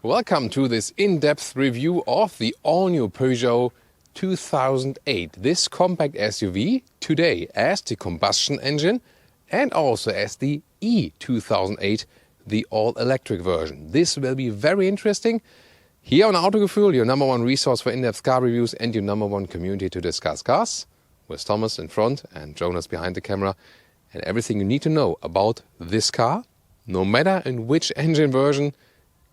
Welcome to this in-depth review of the all-new Peugeot 2008. This compact SUV today as the combustion engine and also as the e-2008, the all-electric version. This will be very interesting. Here on Autogefühl, your number one resource for in-depth car reviews and your number one community to discuss cars, with Thomas in front and Jonas behind the camera, and everything you need to know about this car, no matter in which engine version,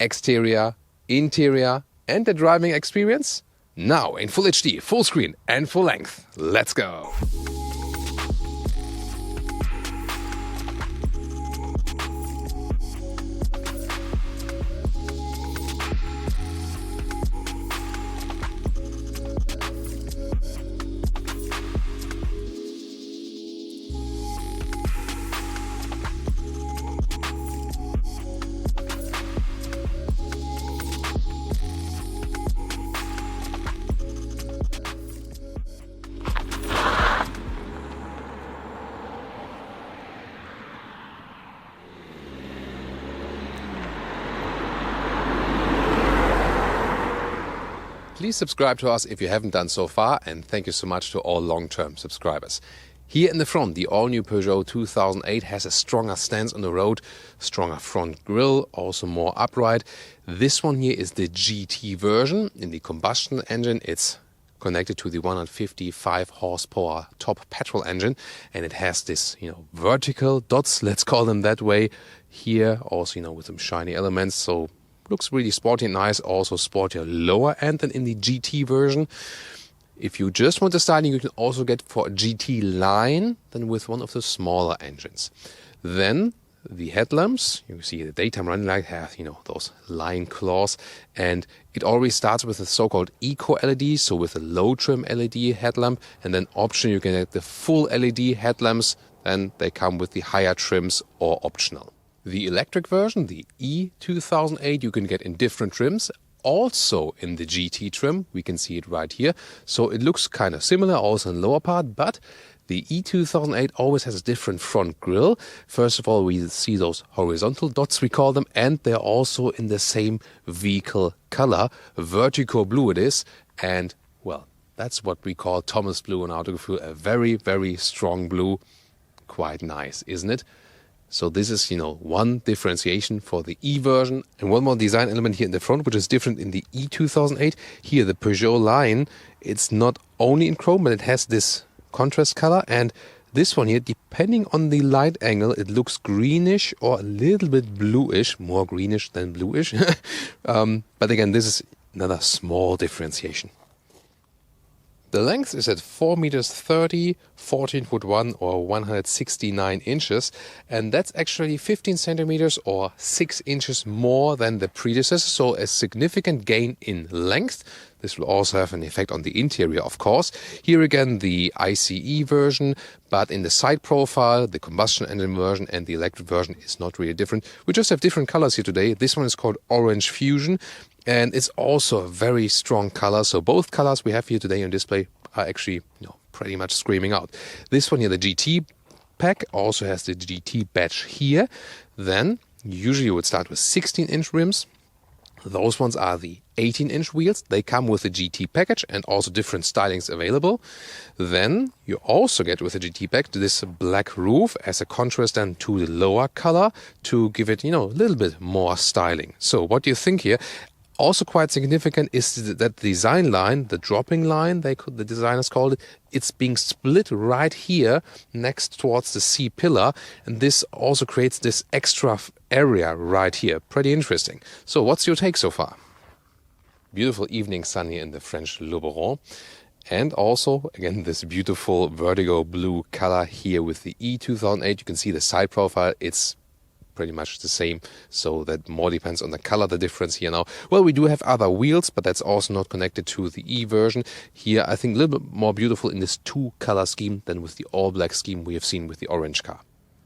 exterior, interior and the driving experience. Now in full HD, full screen and full length. Let's go! Please subscribe to us if you haven't done so far, and thank you so much to all long-term subscribers. Here in the front, the all-new Peugeot 2008 has a stronger stance on the road, stronger front grille, also more upright. This one here is the GT version. In the combustion engine, it's connected to the 155 horsepower top petrol engine, and it has this, vertical dots, let's call them that way. Here also, with some shiny elements, so looks really sporty and nice, also sportier lower end than in the GT version. If you just want the styling, you can also get for a GT line than with one of the smaller engines. Then the headlamps, you see the daytime running light have, those line claws, and it always starts with the so-called Eco LED, so with a low trim LED headlamp, and then option you can get the full LED headlamps, and they come with the higher trims or optional. The electric version, the e-2008, you can get in different trims, also in the GT trim. We can see it right here. So it looks kind of similar also in the lower part, but the e-2008 always has a different front grille. First of all, we see those horizontal dots, we call them, and they're also in the same vehicle color. Vertigo blue it is, and well, that's what we call Thomas blue on Autogefühl, a very, very strong blue. Quite nice, isn't it? So this is, one differentiation for the E version. And one more design element here in the front, which is different in the E2008. Here, the Peugeot line, it's not only in chrome, but it has this contrast color. And this one here, depending on the light angle, it looks greenish or a little bit bluish, more greenish than bluish. But again, this is another small differentiation. The length is at 4 meters 30, 14 foot 1 or 169 inches, and that's actually 15 centimeters or 6 inches more than the predecessor, so a significant gain in length. This will also have an effect on the interior, of course. Here again, the ICE version, but in the side profile, the combustion engine version and the electric version is not really different. We just have different colors here today. This one is called Orange Fusion, and it's also a very strong color. So both colors we have here today on display are actually, pretty much screaming out. This one here, the GT pack, also has the GT badge here. Then, usually you would start with 16-inch rims. Those ones are the 18-inch wheels. They come with the GT package and also different stylings available. Then you also get with the GT pack this black roof as a contrast then to the lower color to give it, a little bit more styling. So what do you think here? Also quite significant is that design line, the dropping line, the designers called it, it's being split right here next towards the C pillar, and this also creates this extra area right here. Pretty interesting. So what's your take so far? Beautiful evening sun here in the French Luberon. And also, again, this beautiful vertigo blue color here with the e-2008. You can see the side profile, it's pretty much the same, so that more depends on the color, the difference here now. Well, we do have other wheels, but that's also not connected to the E version. Here, I think a little bit more beautiful in this two-color scheme than with the all-black scheme we have seen with the orange car.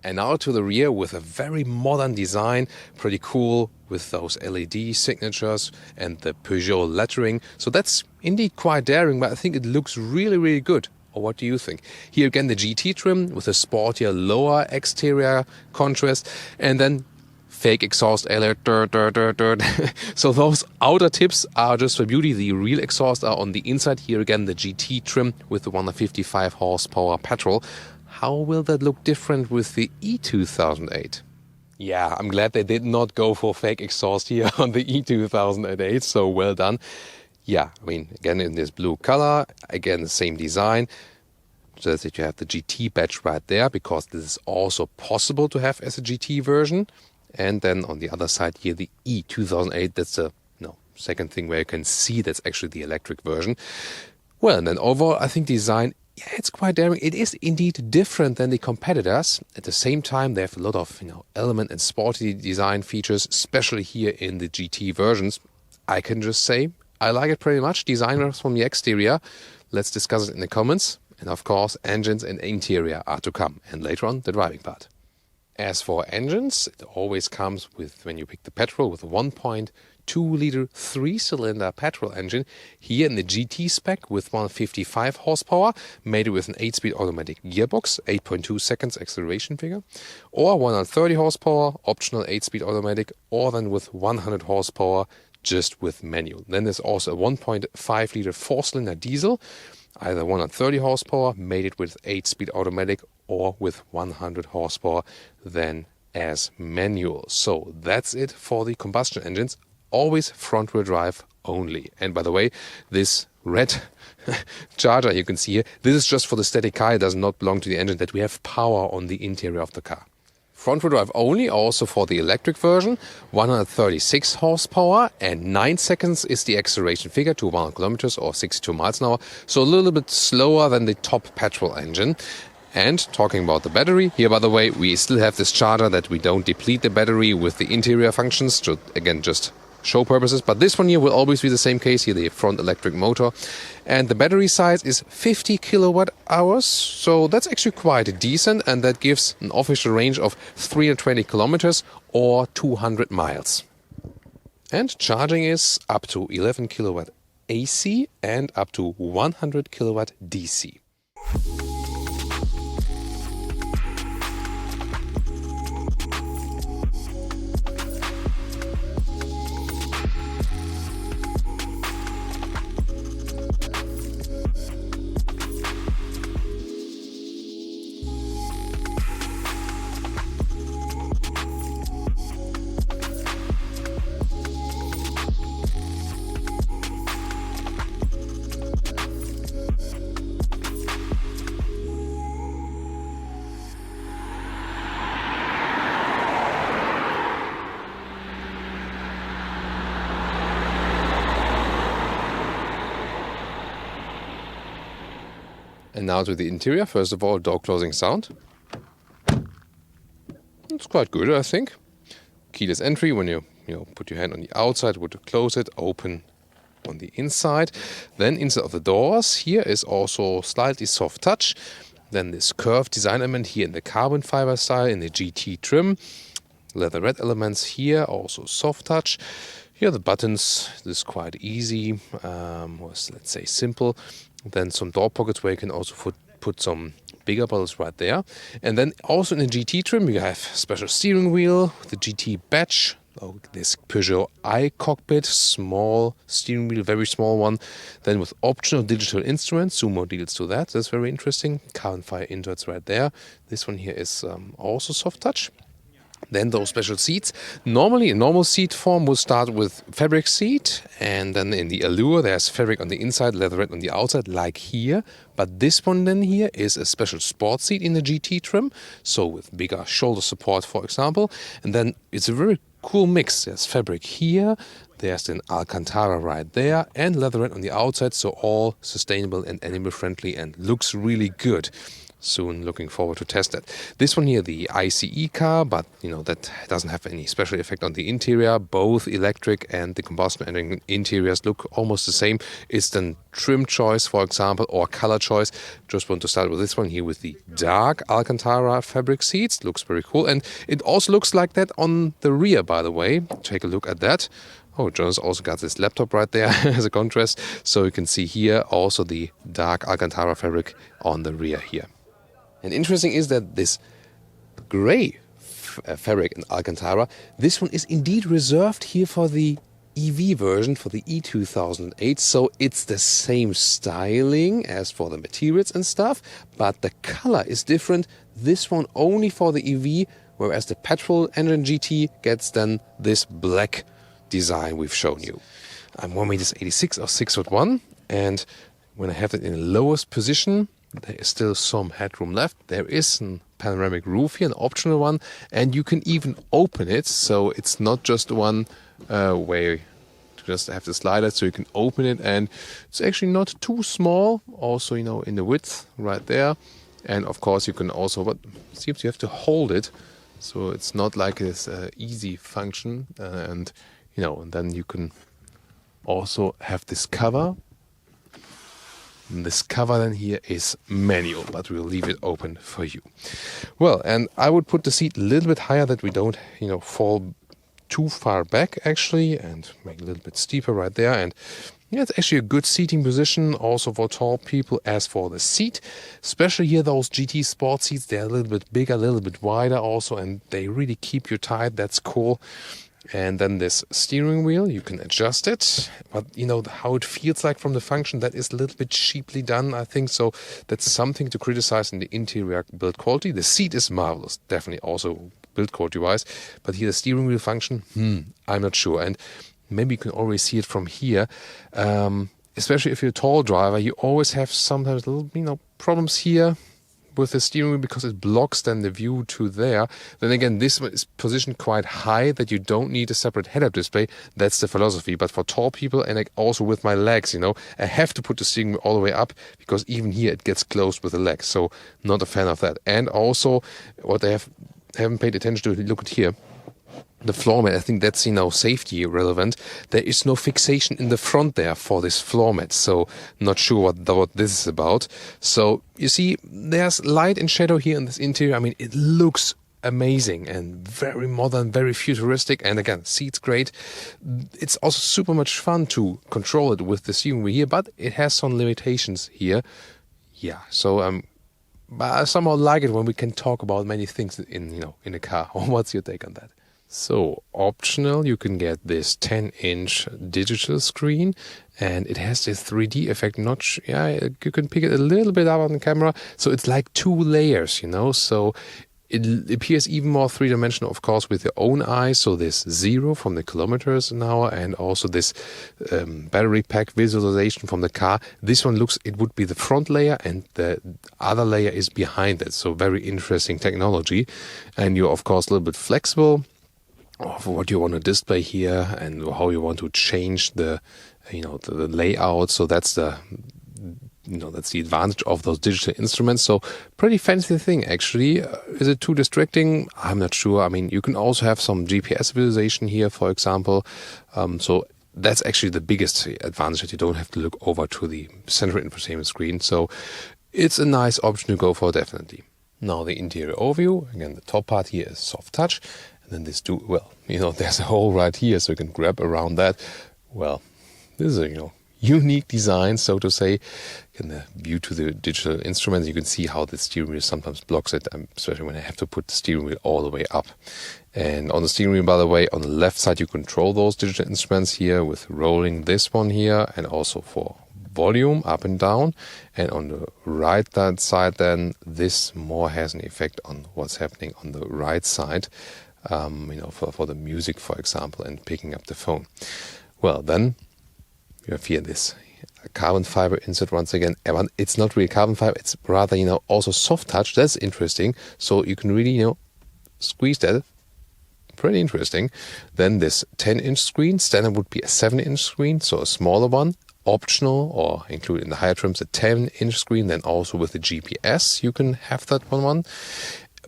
And now to the rear with a very modern design, pretty cool with those LED signatures and the Peugeot lettering. So that's indeed quite daring, but I think it looks really, really good. Or what do you think? Here again, the GT trim with a sportier lower exterior contrast, and then fake exhaust alert, dirt, dirt, dirt, dirt. So those outer tips are just for beauty. The real exhaust are on the inside. Here again, the GT trim with the 155 horsepower petrol. How will that look different with the e-2008? Yeah, I'm glad they did not go for fake exhaust here on the e-2008, so well done. Yeah, I mean, again, in this blue color, again, the same design. So that you have the GT badge right there, because this is also possible to have as a GT version. And then on the other side here, the e-2008, that's a second thing where you can see that's actually the electric version. Well, and then overall, I think design, yeah, it's quite daring. It is indeed different than the competitors. At the same time, they have a lot of element and sporty design features, especially here in the GT versions. I can just say I like it pretty much. Designers from the exterior, let's discuss it in the comments. And of course, engines and interior are to come, and later on the driving part. As for engines, it always comes with, when you pick the petrol, with a 1.2-liter 3-cylinder petrol engine. Here in the GT spec with 155 horsepower, made with an 8-speed automatic gearbox, 8.2 seconds acceleration figure, or 130 horsepower, optional 8-speed automatic, or then with 100 horsepower, just with manual. Then there's also a 1.5-liter 4-cylinder diesel, either 130 horsepower, made it with 8-speed automatic, or with 100 horsepower, then as manual. So that's it for the combustion engines. Always front-wheel drive only. And by the way, this red charger you can see here, this is just for the static car. It does not belong to the engine, that we have power on the interior of the car. Front-wheel drive only, also for the electric version, 136 horsepower and 9 seconds is the acceleration figure to 100 kilometers or 62 miles an hour. So a little bit slower than the top petrol engine. And talking about the battery, here by the way, we still have this charger that we don't deplete the battery with the interior functions to, again, just show purposes. But this one here will always be the same case here, the front electric motor. And the battery size is 50 kilowatt hours. So that's actually quite decent. And that gives an official range of 320 kilometers or 200 miles. And charging is up to 11 kilowatt AC and up to 100 kilowatt DC. And now to the interior. First of all, door closing sound. It's quite good, I think. Keyless entry, when you put your hand on the outside, would close it, open on the inside. Then inside of the doors, here is also slightly soft touch. Then this curved design element here in the carbon fiber style in the GT trim. Leather red elements here, also soft touch. Here are the buttons. This is quite easy, let's say simple. Then some door pockets where you can also put some bigger bottles right there. And then also in the GT trim, you have special steering wheel, the GT badge, this Peugeot cockpit, small steering wheel, very small one. Then with optional digital instruments, Sumo deals to that. That's very interesting. Carbon fiber inserts right there. This one here is also soft touch. Then those special seats. Normally, a normal seat form will start with fabric seat, and then in the Allure there's fabric on the inside, leatherette on the outside, like here. But this one then here is a special sport seat in the GT trim, so with bigger shoulder support, for example. And then it's a very cool mix. There's fabric here, there's an Alcantara right there, and leatherette on the outside, so all sustainable and animal friendly and looks really good. Soon looking forward to test that. This one here, the ICE car, but that doesn't have any special effect on the interior. Both electric and the combustion engine interiors look almost the same. It's then trim choice, for example, or color choice. Just want to start with this one here with the dark Alcantara fabric seats. Looks very cool, and it also looks like that on the rear, by the way. Take a look at that. Oh, Jonas also got this laptop right there as a contrast. So you can see here also the dark Alcantara fabric on the rear here. And interesting is that this gray fabric in Alcantara. This one is indeed reserved here for the EV version, for the e-2008, so it's the same styling as for the materials and stuff, but the color is different. This one only for the EV, whereas the petrol engine GT gets then this black design we've shown you. I'm 1m86 or 6'1", and when I have it in the lowest position, there is still some headroom left. There is a panoramic roof here, an optional one, and you can even open it, so it's not just one where you just have the slider, so you can open it, and it's actually not too small. Also, you know, in the width right there, and of course you can also, but it seems you have to hold it, so it's not like this easy function, and you know, and then you can also have this cover. And this cover then here is manual, but we'll leave it open for you. Well, and I would put the seat a little bit higher that we don't, you know, fall too far back actually, and make it a little bit steeper right there. And yeah, it's actually a good seating position also for tall people. As for the seat, especially here, those GT Sport seats, they're a little bit bigger, a little bit wider also, and they really keep you tight. That's cool. And then this steering wheel, you can adjust it, but you know how it feels like from the function, that is a little bit cheaply done, I think. So that's something to criticize in the interior build quality. The seat is marvelous, definitely also build quality wise, but here the steering wheel function, I'm not sure. And maybe you can always see it from here. Especially if you're a tall driver, you always have sometimes little, you know, problems here with the steering wheel because it blocks then the view to there. Then again, this one is positioned quite high that you don't need a separate head-up display. That's the philosophy. But for tall people, and also with my legs, you know, I have to put the steering wheel all the way up because even here it gets closed with the legs. So not a fan of that. And also what I haven't paid attention to, look at here. The floor mat, I think that's, you know, safety relevant. There is no fixation in the front there for this floor mat, so not sure what this is about. So you see, there's light and shadow here in this interior. I mean, it looks amazing and very modern, very futuristic, and again, seats great. It's also super much fun to control it with the steering wheel here, but it has some limitations here. Yeah, so but I somehow like it when we can talk about many things in a car. What's your take on that? So, optional, you can get this 10-inch digital screen, and it has this 3D effect. You can pick it a little bit up on the camera. So it's like 2 layers, you know. So it appears even more three-dimensional, of course, with your own eyes. So this 0 from the kilometers an hour, and also this battery pack visualization from the car. This one looks, it would be the front layer, and the other layer is behind it. So very interesting technology. And you're, of course, a little bit flexible of what you want to display here and how you want to change the layout. So that's the advantage of those digital instruments. So pretty fancy thing actually. Is it too distracting? I'm not sure. I mean, you can also have some GPS visualization here, for example. So that's actually the biggest advantage, that you don't have to look over to the central infotainment screen. So it's a nice option to go for, definitely. Now the interior overview. Again, the top part here is soft touch. And then there's a hole right here, so you can grab around that. Well, this is a, unique design, so to say. In the view to the digital instruments, you can see how the steering wheel sometimes blocks it, especially when I have to put the steering wheel all the way up. And on the steering wheel, by the way, on the left side, you control those digital instruments here with rolling this one here, and also for volume up and down. And on the right side, then this more has an effect on what's happening on the right side. For the music, for example, and picking up the phone. Well, then you have here this carbon fiber insert once again. It's not really carbon fiber, it's rather, also soft touch. That's interesting. So you can really, squeeze that. Pretty interesting. Then this 10-inch screen, standard would be a 7-inch screen, so a smaller one. Optional, or included in the higher trims, a 10-inch screen. Then also with the GPS, you can have that one.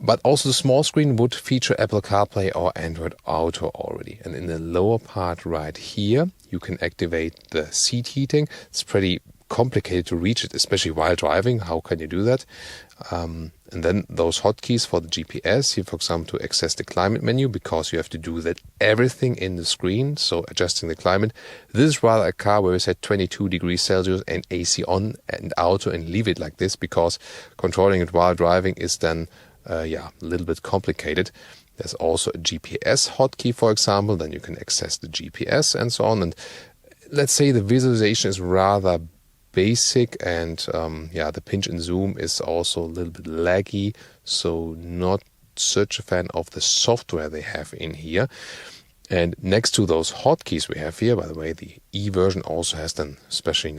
But also the small screen would feature Apple CarPlay or Android Auto already. And in the lower part right here, you can activate the seat heating. It's pretty complicated to reach it, especially while driving. How can you do that? And then those hotkeys for the GPS, here, for example, to access the climate menu, because you have to do that everything in the screen. So adjusting the climate. This is rather a car where we set 22 degrees Celsius and AC on and auto and leave it like this, because controlling it while driving is then a little bit complicated. There's also a GPS hotkey, for example. Then you can access the GPS and so on. And let's say the visualization is rather basic, and the pinch and zoom is also a little bit laggy. So not such a fan of the software they have in here. And next to those hotkeys we have here, by the way, the E version also has then especially,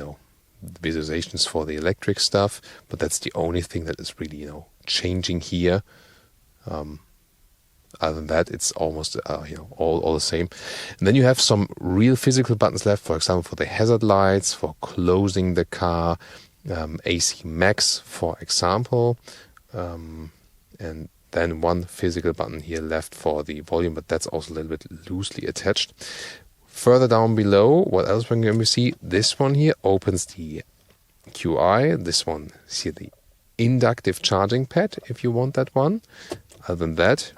visualizations for the electric stuff, but that's the only thing that is really, changing here. Other than that, it's almost, all the same. And then you have some real physical buttons left, for example, for the hazard lights, for closing the car, AC max, for example, and then one physical button here left for the volume, but that's also a little bit loosely attached. Further down below, what else can we see? This one here opens the QI. This one is here the inductive charging pad, if you want that one. Other than that,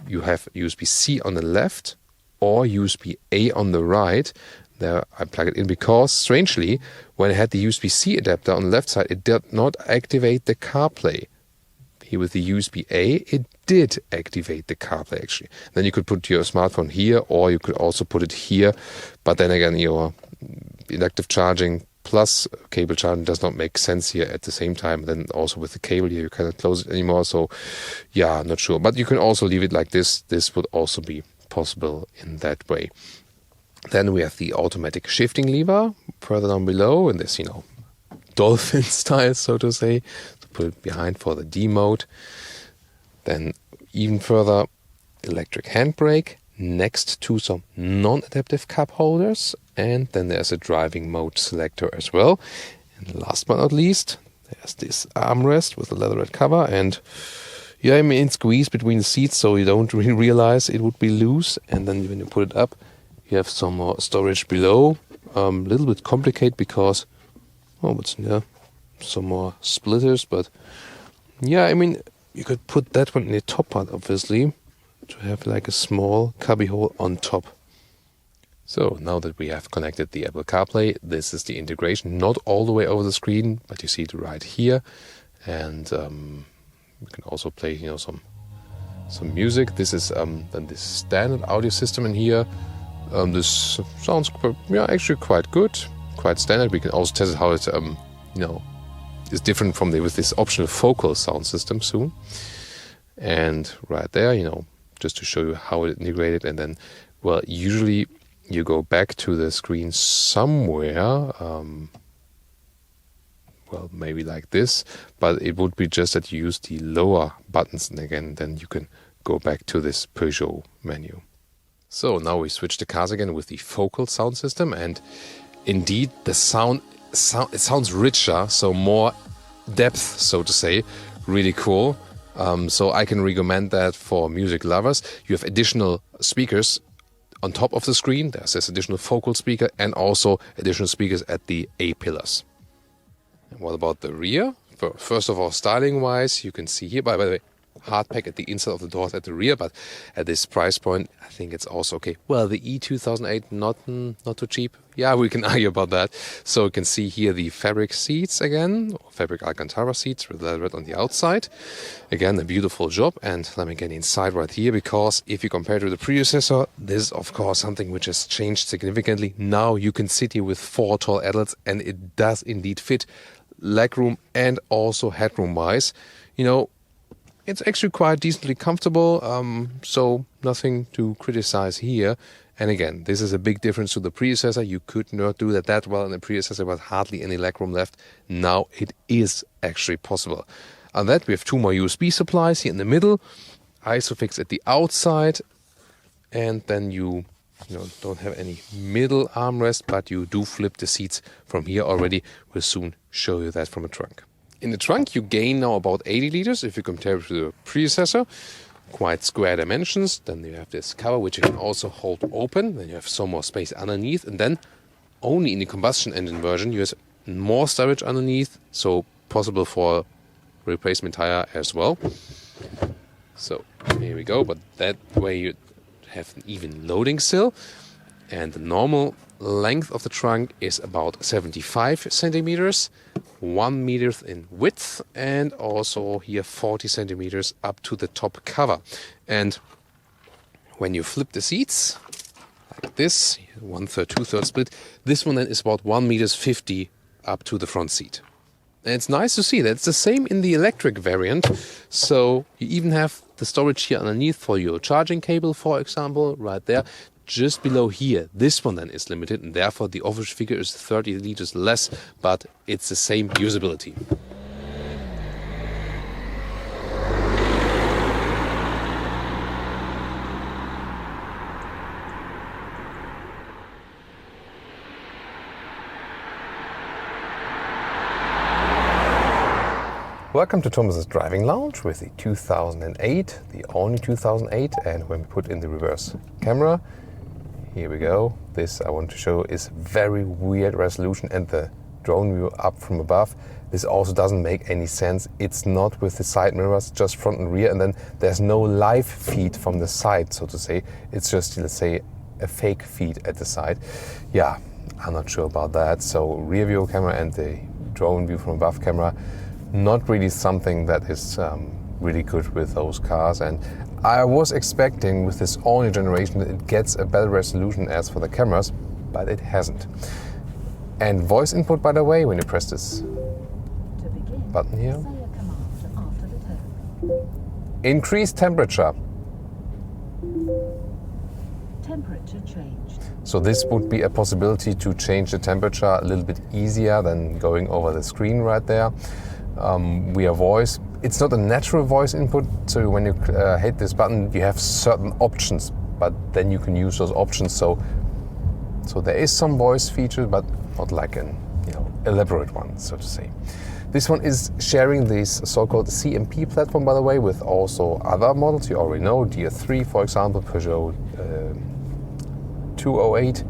you have USB-C on the left or USB-A on the right. There I plug it in because, strangely, when I had the USB-C adapter on the left side, it did not activate the CarPlay. Here with the USB-A, it did activate the CarPlay actually. Then you could put your smartphone here, or you could also put it here. But then again, your inductive charging plus cable charging does not make sense here at the same time. Then also with the cable here, you cannot close it anymore. So yeah, not sure. But you can also leave it like this. This would also be possible in that way. Then we have the automatic shifting lever further down below in this, dolphin style, so to say. Put it behind for the D mode. Then even further, electric handbrake next to some non-adaptive cup holders, and then there's a driving mode selector as well. And last but not least, there's this armrest with a leatherette cover, and it's squeezed between the seats, so you don't really realize it would be loose. And then when you put it up, you have some more storage below. A little bit complicated because what's in there? Some more splitters, but you could put that one in the top part, obviously, to have like a small cubby hole on top. So now that we have connected the Apple CarPlay, this is the integration, not all the way over the screen, but you see it right here. And we can also play some music. This is then the standard audio system in here. This sounds actually quite good, quite standard. We can also test it how it is different from with this optional focal sound system soon. And right there, just to show you how it integrated. And then, usually you go back to the screen somewhere, maybe like this, but it would be just that you use the lower buttons, and again, then you can go back to this Peugeot menu. So now we switch the cars again with the focal sound system, and indeed the it sounds richer, so more depth, so to say. Really cool. So I can recommend that for music lovers. You have additional speakers on top of the screen. There's this additional focal speaker and also additional speakers at the A pillars. And what about the rear? First of all, styling wise, you can see here, by the way, hard pack at the inside of the doors at the rear, but at this price point, I think it's also okay. Well, the e-2008, not too cheap. Yeah, we can argue about that. So you can see here the fabric seats again, fabric Alcantara seats with leatherette on the outside. Again, a beautiful job. And let me get inside right here, because if you compare to the predecessor, this is of course something which has changed significantly. Now you can sit here with 4 tall adults, and it does indeed fit legroom and also headroom wise. It's actually quite decently comfortable, so nothing to criticize here. And again, this is a big difference to the predecessor. You could not do that well in the predecessor with hardly any legroom left. Now it is actually possible. On that, we have 2 more USB supplies here in the middle, ISOFIX at the outside, and then you don't have any middle armrest, but you do flip the seats from here already. We'll soon show you that from a trunk. In the trunk, you gain now about 80 liters if you compare it to the predecessor. Quite square dimensions. Then you have this cover, which you can also hold open. Then you have some more space underneath. And then only in the combustion engine version, you have more storage underneath. So possible for replacement tire as well. So here we go. But that way you have an even loading sill. And the normal length of the trunk is about 75 centimeters, 1 meter in width, and also here 40 centimeters up to the top cover. And when you flip the seats, like this, 1/3, 2/3 split, this one then is about 1.50 meters up to the front seat. And it's nice to see that it's the same in the electric variant. So you even have the storage here underneath for your charging cable, for example, right there. Just below here, this one then is limited, and therefore the official figure is 30 liters less, but it's the same usability. Welcome to Thomas's Driving Lounge with the 2008, the all-new 2008, and when we put in the reverse camera, here we go. This I want to show is very weird resolution, and the drone view up from above. This also doesn't make any sense. It's not with the side mirrors, just front and rear, and then there's no live feed from the side, so to say. It's just, let's say, a fake feed at the side. Yeah, I'm not sure about that. So rear view camera and the drone view from above camera, not really something that is really good with those cars. And I was expecting with this all-new generation that it gets a better resolution as for the cameras, but it hasn't. And voice input, by the way, when you press this button here, increase temperature. Temperature changed. So this would be a possibility to change the temperature a little bit easier than going over the screen right there. Via voice. It's not a natural voice input, so when you hit this button you have certain options, but then you can use those options. So there is some voice feature, but not like an elaborate one, so to say. This one is sharing this so-called CMP platform, by the way, with also other models you already know, DR3 for example, Peugeot 208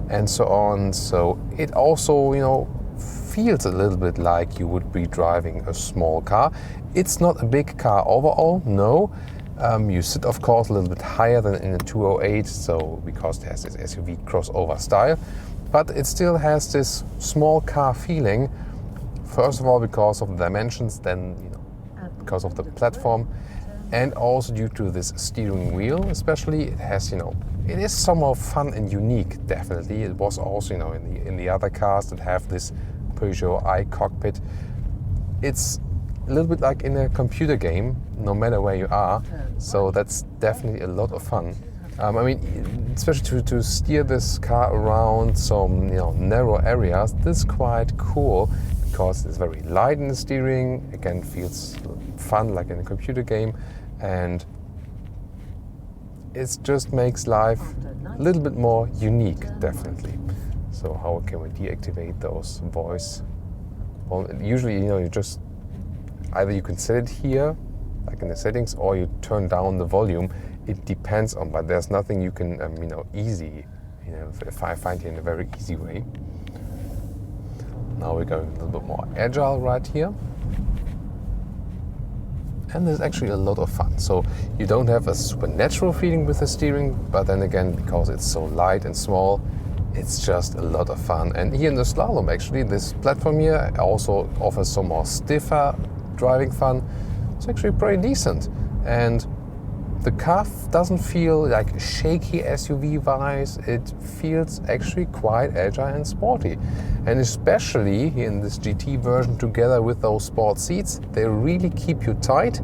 and so on. So it also feels a little bit like you would be driving a small car. It's not a big car overall, no. You sit of course a little bit higher than in a 208, so because it has this SUV crossover style, but it still has this small car feeling. First of all because of the dimensions, then because of the platform, and also due to this steering wheel especially. It has it is somehow fun and unique, definitely. It was also in the other cars that have this Peugeot cockpit. It's a little bit like in a computer game, no matter where you are. So that's definitely a lot of fun. I mean, especially to steer this car around some narrow areas. This is quite cool because it's very light in the steering. Again, feels fun like in a computer game, and it just makes life a little bit more unique, definitely. So how can we deactivate those voice? Well, usually, you just either you can set it here, like in the settings, or you turn down the volume. It depends on, but there's nothing you can, easy, if I find it in a very easy way. Now we're going a little bit more agile right here. And there's actually a lot of fun. So you don't have a supernatural feeling with the steering, but then again, because it's so light and small, it's just a lot of fun. And here in the slalom, actually, this platform here also offers some more stiffer driving fun. It's actually pretty decent. And the car doesn't feel like shaky SUV-wise. It feels actually quite agile and sporty. And especially here in this GT version, together with those sport seats, they really keep you tight.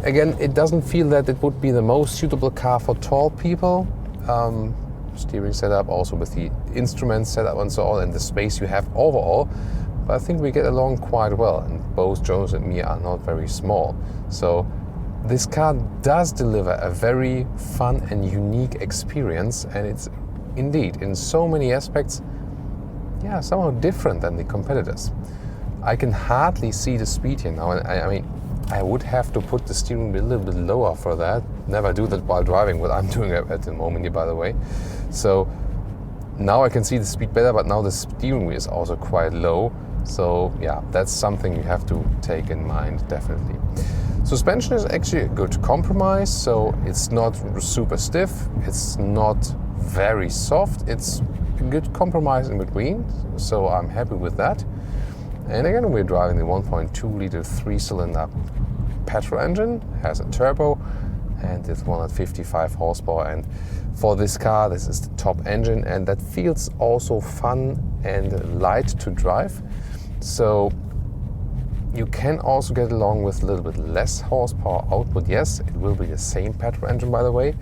Again, it doesn't feel that it would be the most suitable car for tall people. Steering setup, also with the instrument setup and so on, and the space you have overall. But I think we get along quite well, and both Jones and me are not very small. So this car does deliver a very fun and unique experience, and it's indeed in so many aspects, somehow different than the competitors. I can hardly see the speed here now, and I mean, I would have to put the steering wheel a little bit lower for that. Never do that while driving, what I'm doing at the moment here, by the way. So now I can see the speed better, but now the steering wheel is also quite low. So that's something you have to take in mind, definitely. Suspension is actually a good compromise. So it's not super stiff, it's not very soft, it's a good compromise in between. So I'm happy with that. And again, we're driving the 1.2 liter 3-cylinder petrol engine, has a turbo, and it's 155 horsepower. And for this car, this is the top engine, and that feels also fun and light to drive. So you can also get along with a little bit less horsepower output. Yes, it will be the same petrol engine, by the way.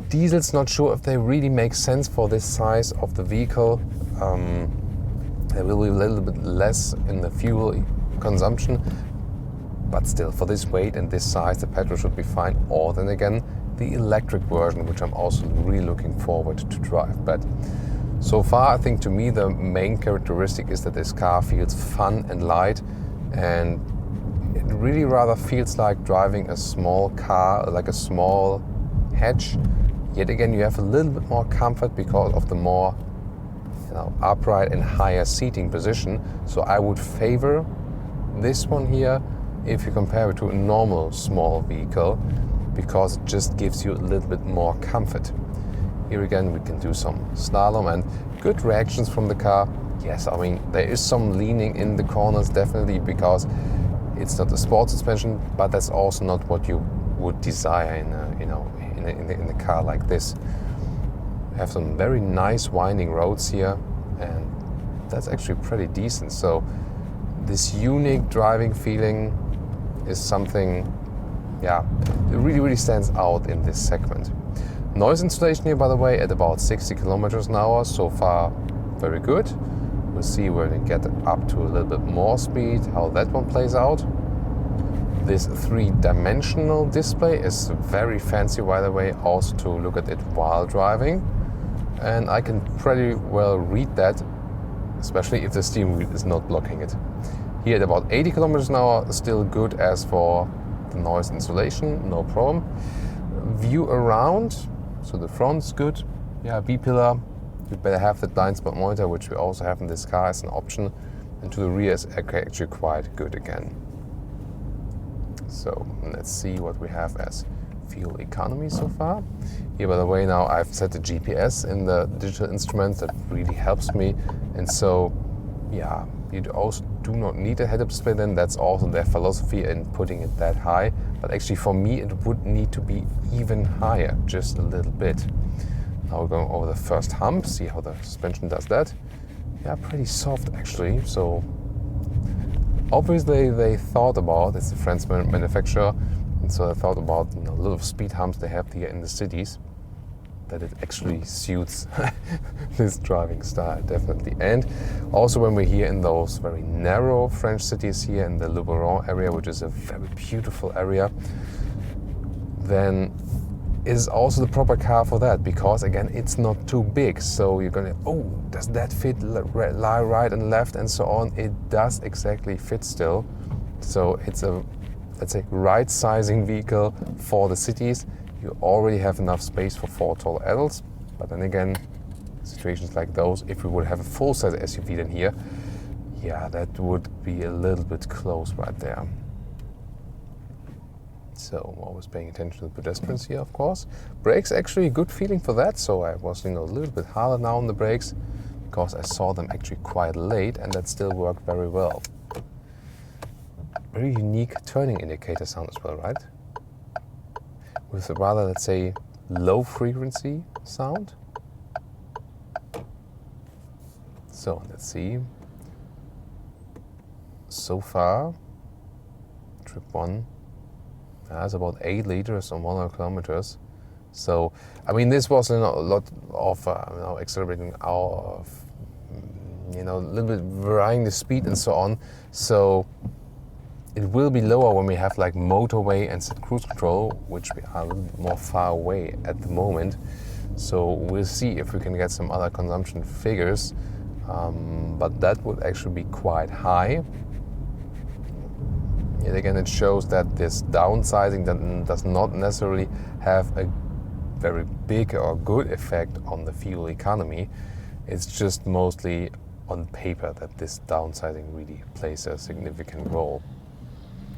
Diesel's not sure if they really make sense for this size of the vehicle. There will be a little bit less in the fuel consumption, but still, for this weight and this size, the petrol should be fine. Or then again, the electric version, which I'm also really looking forward to drive. But so far, I think to me the main characteristic is that this car feels fun and light, and it really rather feels like driving a small car, like a small hatch. Yet again, you have a little bit more comfort because of the more upright and higher seating position. So I would favor this one here if you compare it to a normal small vehicle, because it just gives you a little bit more comfort. Here again, we can do some slalom and good reactions from the car. Yes, I mean, there is some leaning in the corners, definitely, because it's not a sport suspension, but that's also not what you would desire in a car like this. We have some very nice winding roads here, and that's actually pretty decent. So this unique driving feeling is something, it really stands out in this segment. Noise insulation here, by the way, at about 60 kilometers an hour. So far, very good. We'll see when we get up to a little bit more speed, how that one plays out. This 3-dimensional display is very fancy, by the way, also to look at it while driving. And I can pretty well read that, especially if the steering wheel is not blocking it. Here at about 80 kilometers an hour, still good as for the noise insulation, no problem. View around, so the front's good. Yeah, B-pillar. You better have the blind spot monitor, which we also have in this car as an option. And to the rear is actually quite good again. So let's see what we have as fuel economy so far. Here, by the way, now I've set the GPS in the digital instruments. That really helps me. And so, yeah, you also do not need a head-up display then. That's also their philosophy in putting it that high. But actually for me, it would need to be even higher, just a little bit. Now we're going over the first hump, see how the suspension does that. Yeah, pretty soft actually. So obviously they thought about, it's a French manufacturer, and so they thought about a little speed humps they have here in the cities, that it actually suits this driving style, definitely. And also when we're here in those very narrow French cities here in the Le Bourron area, which is a very beautiful area, then is also the proper car for that, because again, it's not too big. So you're gonna, does that fit lie right and left and so on? It does exactly fit still. So it's a, let's say, right sizing vehicle for the cities. You already have enough space for 4 tall adults, but then again, situations like those, if we would have a full-size SUV then here, yeah, that would be a little bit close right there. So I'm always paying attention to the pedestrians here, of course. Brakes, actually a good feeling for that. So I was a little bit harder now on the brakes, because I saw them actually quite late, and that still worked very well. Very unique turning indicator sound as well, right? With a rather, let's say, low frequency sound. So let's see. So far, trip 1 has about 8 liters on 100 kilometers. So, I mean, this was a lot of accelerating out of, a little bit varying the speed and so on. So it will be lower when we have like motorway and set cruise control, which we are a little bit more far away at the moment. So we'll see if we can get some other consumption figures, but that would actually be quite high. Yet again, it shows that this downsizing does not necessarily have a very big or good effect on the fuel economy. It's just mostly on paper that this downsizing really plays a significant role.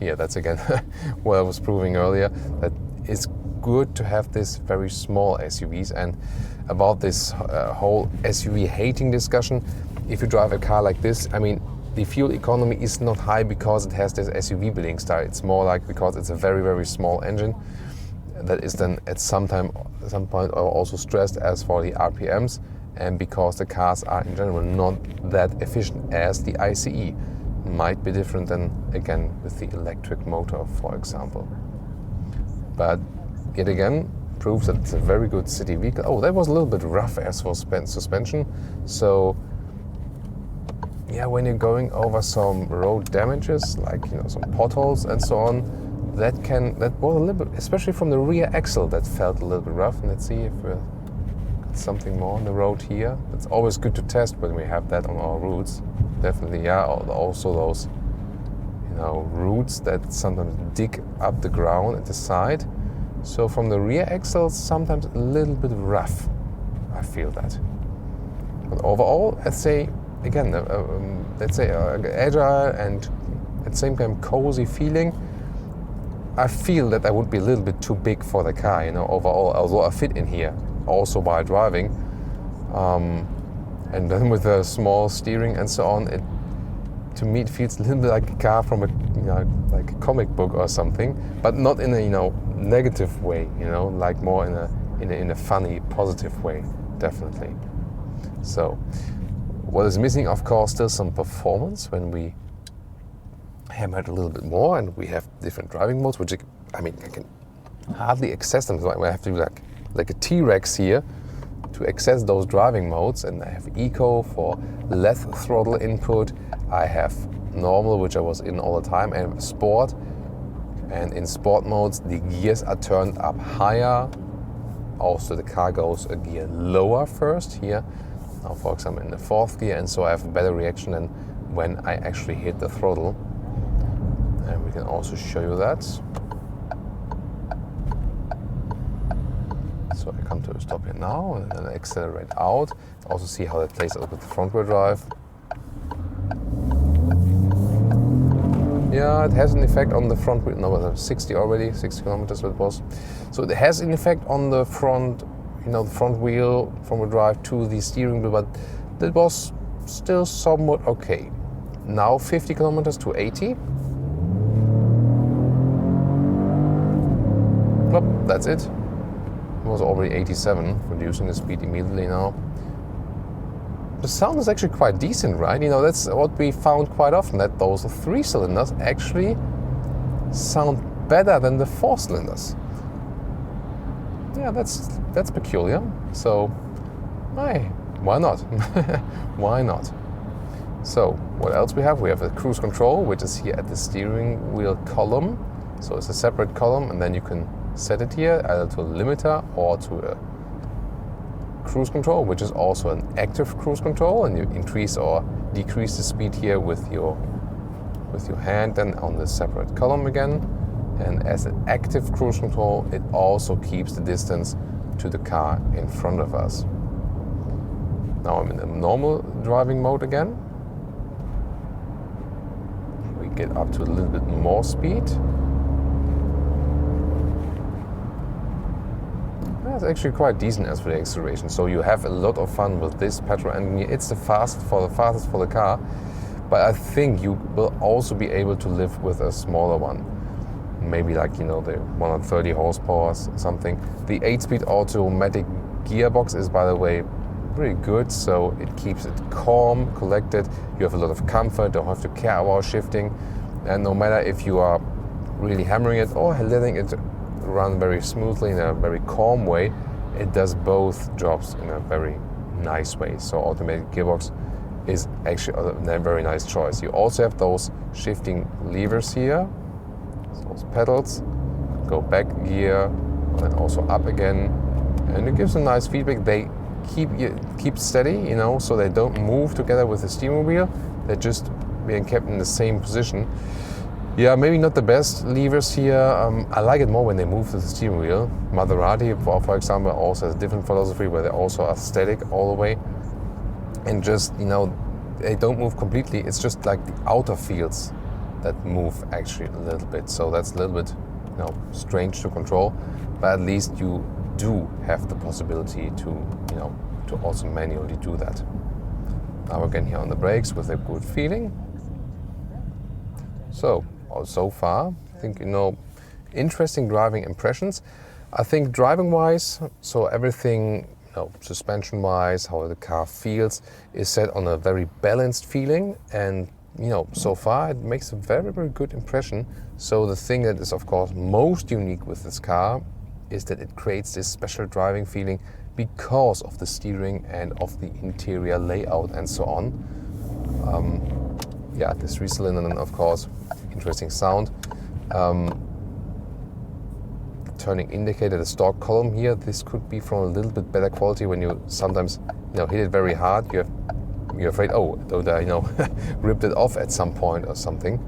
Yeah, that's again what I was proving earlier, that it's good to have this very small SUVs. And about this whole SUV hating discussion, if you drive a car like this, I mean, the fuel economy is not high because it has this SUV building style. It's more like because it's a very, very small engine. that is then at some point also stressed as for the RPMs, and because the cars are in general not that efficient as the ICE. Might be different than, again, with the electric motor, for example. But yet again, proves that it's a very good city vehicle. Oh, that was a little bit rough as for suspension. So yeah, when you're going over some road damages, like some potholes and so on, that was a little bit, especially from the rear axle, that felt a little bit rough. And let's see if we got something more on the road here. It's always good to test when we have that on our routes. Definitely, yeah. Also those, roots that sometimes dig up the ground at the side. So from the rear axle, sometimes a little bit rough. I feel that. But overall, I'd say again, agile and at the same time cozy feeling. I feel that I would be a little bit too big for the car, overall. Although I fit in here, also while driving. And then with a small steering and so on, to me it feels a little bit like a car from like a comic book or something, but not in a negative way, like more in a funny, positive way, definitely. So, what is missing, of course, still some performance when we hammer it a little bit more, and we have different driving modes, which I can hardly access them. So I have to do like a T-Rex here to access those driving modes, and I have Eco for less throttle input. I have normal, which I was in all the time, and sport. And in sport modes, the gears are turned up higher. Also, the car goes a gear lower first here. Now, for example, in the fourth gear, and so I have a better reaction than when I actually hit the throttle. And we can also show you that. So I come to a stop here now and then accelerate out. Also see how that plays out with the front wheel drive. Yeah, it has an effect on the front wheel. No, 60 already, 60 kilometers it was. So it has an effect on the front, the front wheel drive to the steering wheel, but that was still somewhat okay. Now 50 kilometers to 80. Nope, that's it. It was already 87, reducing the speed immediately now. The sound is actually quite decent, right? That's what we found quite often, that those 3 cylinders actually sound better than the 4 cylinders. Yeah, that's peculiar. So, hey, why not? Why not? So, what else we have? We have a cruise control, which is here at the steering wheel column. So it's a separate column, and then you can set it here either to a limiter or to a cruise control, which is also an active cruise control, and you increase or decrease the speed here with your hand then on the separate column again. And as an active cruise control, it also keeps the distance to the car in front of us. Now I'm in the normal driving mode again. We get up to a little bit more speed. That's actually quite decent as for the acceleration. So you have a lot of fun with this petrol engine. It's the fastest for the car, but I think you will also be able to live with a smaller one. Maybe like the 130 horsepower or something. The 8-speed automatic gearbox is, by the way, pretty good. So it keeps it calm, collected. You have a lot of comfort. Don't have to care about shifting. And no matter if you are really hammering it or letting it run very smoothly in a very calm way, it does both jobs in a very nice way. So automatic gearbox is actually a very nice choice. You also have those shifting levers here. Those pedals, go back gear, and also up again, and it gives a nice feedback. They keep steady, so they don't move together with the steering wheel. They're just being kept in the same position. Yeah, maybe not the best levers here. I like it more when they move to the steering wheel. Maserati, for example, also has a different philosophy where they also are static all the way, and just they don't move completely. It's just like the outer fields that move actually a little bit. So that's a little bit, strange to control, but at least you do have the possibility to also manually do that. Now again here on the brakes with a good feeling. So far, I think, interesting driving impressions. I think driving-wise, so everything, suspension-wise, how the car feels, is set on a very balanced feeling, and so far it makes a very, very good impression. So the thing that is, of course, most unique with this car is that it creates this special driving feeling because of the steering and of the interior layout and so on. This 3-cylinder, and of course, interesting sound. Turning indicator, the stalk column here, this could be from a little bit better quality. When you sometimes hit it very hard, you're afraid, don't I ripped it off at some point or something.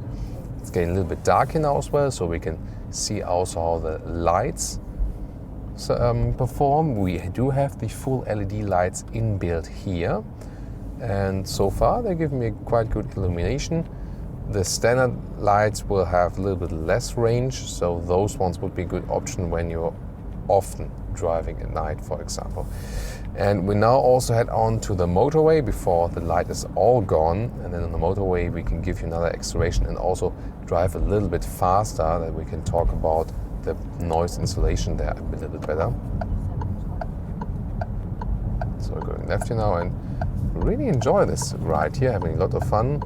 It's getting a little bit darker now as well, so we can see also how the lights perform. We do have the full LED lights inbuilt here, and so far they give me quite good illumination. The standard lights will have a little bit less range, so those ones would be a good option when you're often driving at night, for example. And we now also head on to the motorway before the light is all gone, and then on the motorway we can give you another acceleration and also drive a little bit faster, that we can talk about the noise insulation there a little bit better. So we're going left here now, and really enjoy this ride here, having a lot of fun.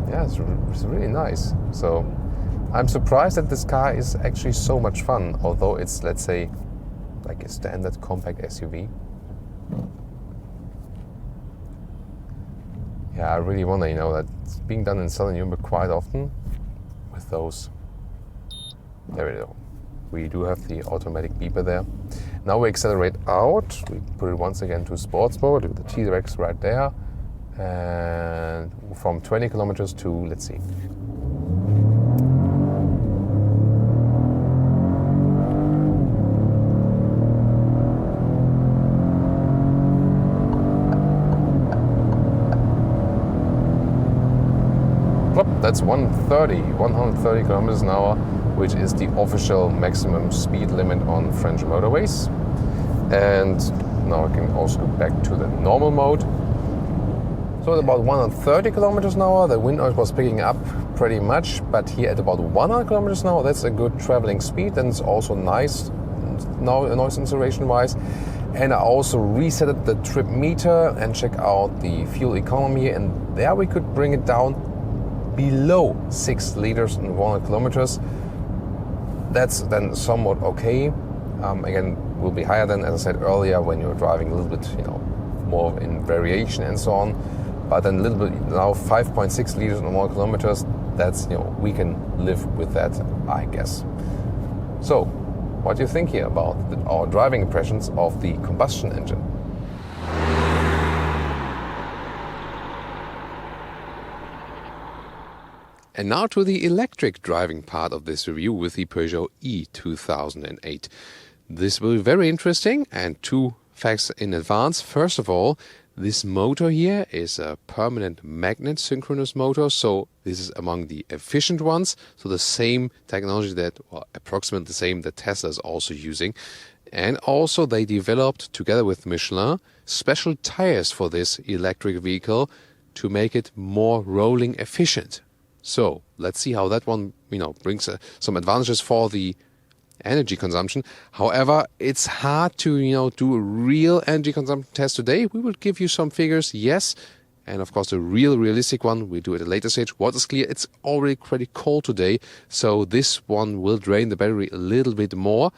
Yeah, it's really nice. So I'm surprised that this car is actually so much fun, although it's, let's say, like a standard compact SUV. Yeah, I really wonder, that it's being done in Southern Europe quite often with those. There we go. We do have the automatic beeper there. Now we accelerate out. We put it once again to sports mode. Look at the T-Rex right there. And from 20 kilometers to, let's see. That's 130 kilometers an hour, which is the official maximum speed limit on French motorways. And now I can also go back to the normal mode. So at about 130 kilometers an hour, the wind noise was picking up pretty much, but here at about 100 kilometers an hour, that's a good traveling speed, and it's also nice now noise insulation wise. And I also reset the trip meter and check out the fuel economy, and there we could bring it down below 6 liters in 100 kilometers. That's then somewhat okay. Again, will be higher than, as I said earlier, when you're driving a little bit, more in variation and so on. But then a little bit now 5.6 liters in 100 kilometers. That's, we can live with that, I guess. So, what do you think here about our driving impressions of the combustion engine? And now to the electric driving part of this review with the Peugeot e-2008. This will be very interesting, and 2 facts in advance. First of all, this motor here is a permanent magnet synchronous motor, so this is among the efficient ones. So the same technology that, approximately the same that Tesla is also using. And also they developed, together with Michelin, special tires for this electric vehicle to make it more rolling efficient. So let's see how that one, brings some advantages for the energy consumption. However, it's hard to, do a real energy consumption test today. We will give you some figures, yes. And of course, the realistic one we do at a later stage. What is clear, it's already pretty cold today. So this one will drain the battery a little bit more.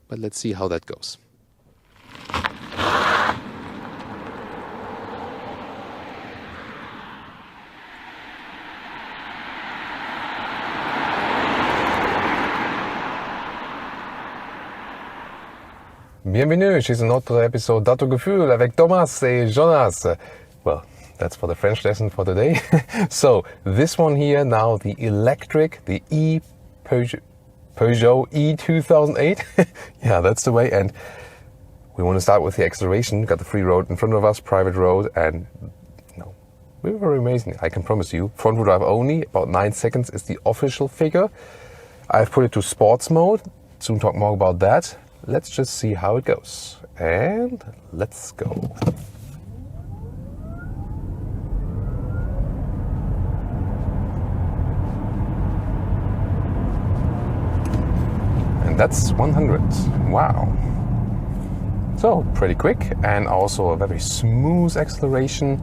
But let's see how that goes. Bienvenue chez un autre épisode d'Autogefühl avec Thomas et Jonas. Well, that's for the French lesson for today. So, this one here now, the electric, the Peugeot e-2008. Yeah, that's the way. And we want to start with the acceleration. Got the free road in front of us, private road, and we were very amazing. I can promise you, front wheel drive only, about 9 seconds is the official figure. I've put it to sports mode. Soon talk more about that. Let's just see how it goes. And let's go. And that's 100. Wow. So pretty quick, and also a very smooth acceleration.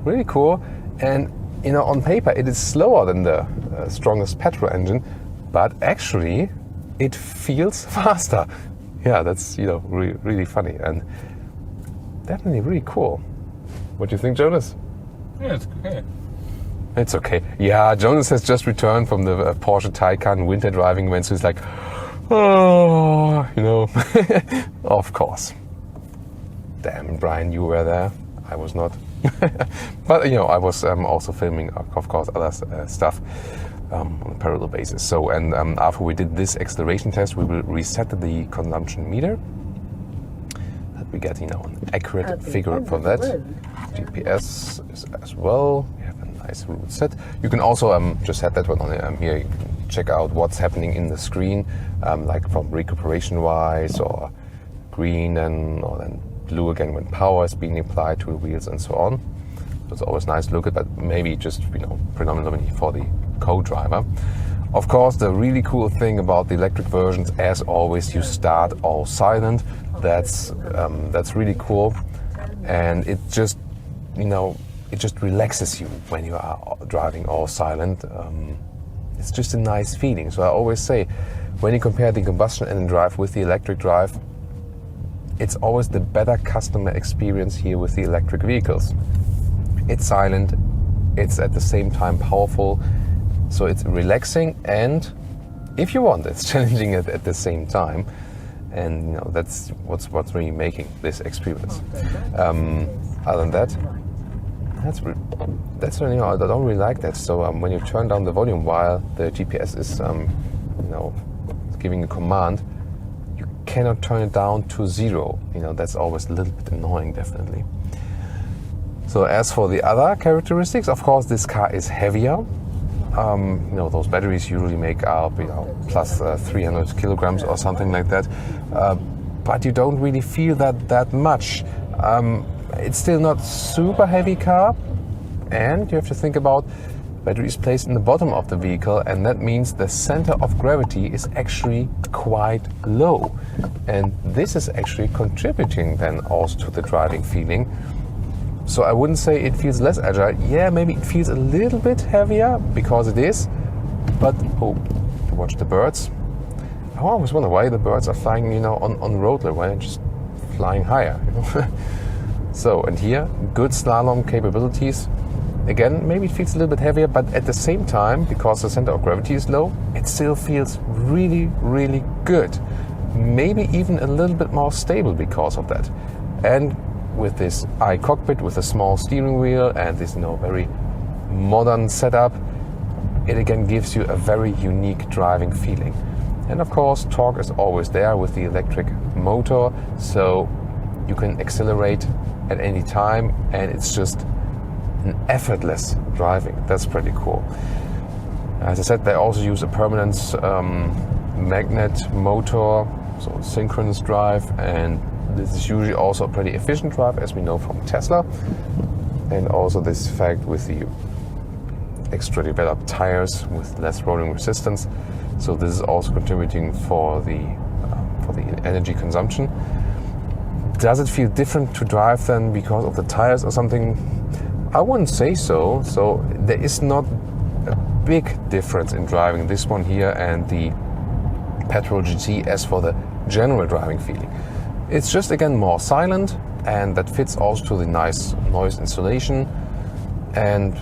Really cool. And you know, on paper it is slower than the strongest petrol engine, but actually it feels faster. Yeah, that's, you know, really funny and definitely really cool. What do you think, Jonas? Yeah, it's okay. It's okay. Yeah, Jonas has just returned from the Porsche Taycan winter driving event, so he's like, oh, you know, of course. Damn, Brian, you were there. I was not. But, you know, I was also filming, of course, other stuff on a parallel basis. So, and after we did this acceleration test, we will reset the consumption meter. That we get, you know, an accurate figure for that. GPS is as well. We have a nice route set. You can also just have that one on here. You can check out what's happening in the screen, like from recuperation wise, or green or then blue again when power is being applied to the wheels and so on. So it's always nice to look at, but maybe just, you know, predominantly for the co-driver. Of course, the really cool thing about the electric versions, as always, you start all silent. That's really cool, and it just, you know, it just relaxes you when you are driving all silent. It's just a nice feeling. So I always say, when you compare the combustion engine drive with the electric drive, it's always the better customer experience here with the electric vehicles. It's silent, it's at the same time powerful, so it's relaxing, and if you want, it's challenging it at the same time. And you know, that's what's really making this experience. Other than that, that's you know, I don't really like that. So when you turn down the volume while the GPS is you know, giving a command, you cannot turn it down to 0. You know, that's always a little bit annoying, definitely. So as for the other characteristics, of course, this car is heavier. You know, those batteries usually make up, you know, plus 300 kilograms or something like that. But you don't really feel that much. It's still not super heavy car, and you have to think about batteries placed in the bottom of the vehicle, and that means the center of gravity is actually quite low. And this is actually contributing then also to the driving feeling. So I wouldn't say it feels less agile. Yeah, maybe it feels a little bit heavier because it is. But oh, watch the birds. I always wonder why the birds are flying, you know, on the road level, why they're just flying higher. You know? So, and here, good slalom capabilities. Again, maybe it feels a little bit heavier, but at the same time, because the center of gravity is low, it still feels really, really good. Maybe even a little bit more stable because of that. And with this cockpit with a small steering wheel and this, you know, very modern setup, it again gives you a very unique driving feeling. And of course, torque is always there with the electric motor, so you can accelerate at any time, and it's just an effortless driving. That's pretty cool. As I said, they also use a permanent magnet motor, so synchronous drive, and this is usually also a pretty efficient drive, as we know from Tesla. And also this fact with the extra developed tires with less rolling resistance. So this is also contributing for the energy consumption. Does it feel different to drive than because of the tires or something? I wouldn't say so. So there is not a big difference in driving this one here and the petrol GT as for the general driving feeling. It's just again more silent, and that fits also to the nice noise insulation. And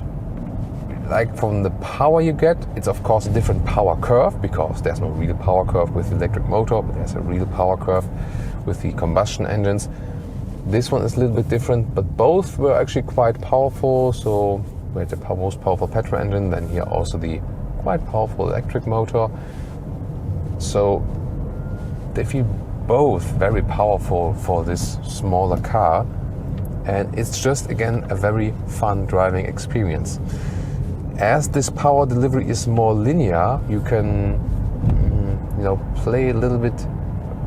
like from the power you get, it's of course a different power curve, because there's no real power curve with the electric motor, but there's a real power curve with the combustion engines. This one is a little bit different, but both were actually quite powerful. So we had the most powerful petrol engine, then here also the quite powerful electric motor. So they feel both very powerful for this smaller car, and it's just again a very fun driving experience. As this power delivery is more linear, you can play a little bit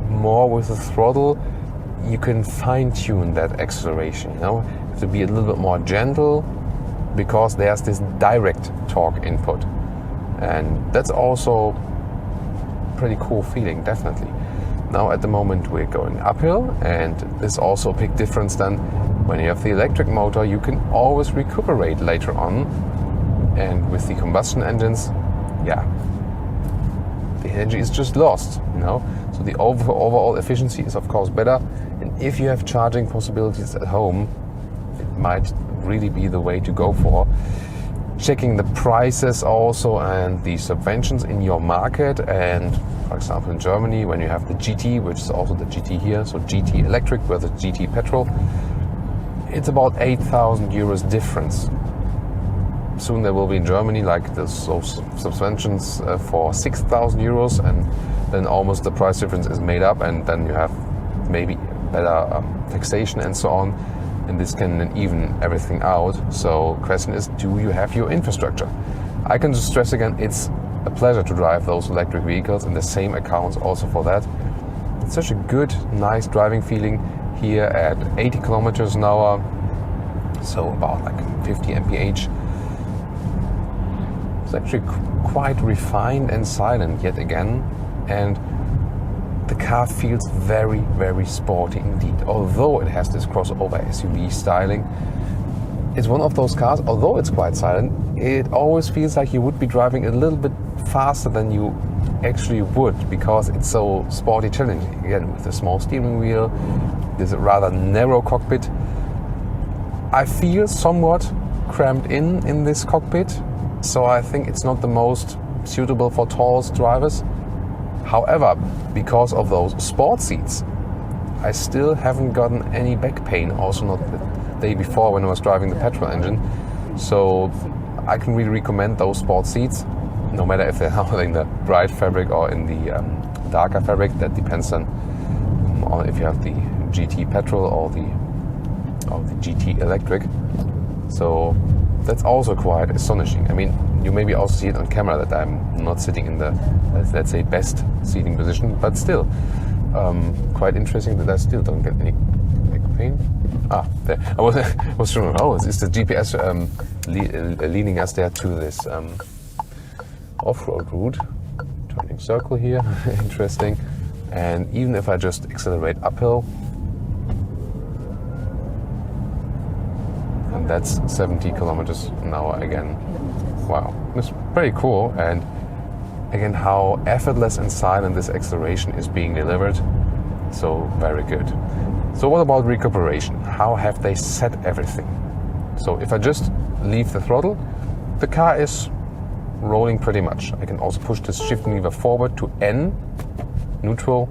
more with the throttle. You can fine-tune that acceleration, you have to be a little bit more gentle, because there's this direct torque input, and that's also pretty cool feeling, definitely. Now at the moment we're going uphill, and there's also a big difference then when you have the electric motor. You can always recuperate later on, and with the combustion engines, yeah, the energy is just lost, you know. So the overall efficiency is of course better, and if you have charging possibilities at home, it might really be the way to go for. Checking the prices also and the subventions in your market, and for example in Germany when you have the GT, which is also the GT here, so GT electric versus GT petrol, it's about 8,000 euros difference. Soon there will be in Germany like those subventions for 6,000 euros, and then almost the price difference is made up, and then you have maybe better taxation and so on, and this can even everything out. So question is, do you have your infrastructure? I can just stress again, it's a pleasure to drive those electric vehicles, and the same accounts also for that. It's such a good, nice driving feeling here at 80 kilometers an hour, so about like 50 mph. It's actually quite refined and silent yet again, and the car feels very, very sporty indeed. Although it has this crossover SUV styling, it's one of those cars, although it's quite silent, it always feels like you would be driving a little bit faster than you actually would, because it's so sporty challenging. Again, with a small steering wheel, this rather narrow cockpit. I feel somewhat cramped in this cockpit, so I think it's not the most suitable for tall drivers. However, because of those sport seats, I still haven't gotten any back pain, also not the day before when I was driving the petrol engine. So I can really recommend those sport seats, no matter if they're in the bright fabric or in the darker fabric. That depends on if you have the GT petrol or the GT electric. So that's also quite astonishing. I mean, you maybe also see it on camera that I'm not sitting in the, let's say, best seating position, but still quite interesting that I still don't get any back pain. There. I was wondering, is the GPS leading us there to this off-road route? Turning circle here, interesting. And even if I just accelerate uphill, and that's 70 kilometers an hour again. Wow, it's pretty cool. And again, how effortless and silent this acceleration is being delivered. So very good. So what about recuperation? How have they set everything? So if I just leave the throttle, the car is rolling pretty much. I can also push this shifting lever forward to N, neutral.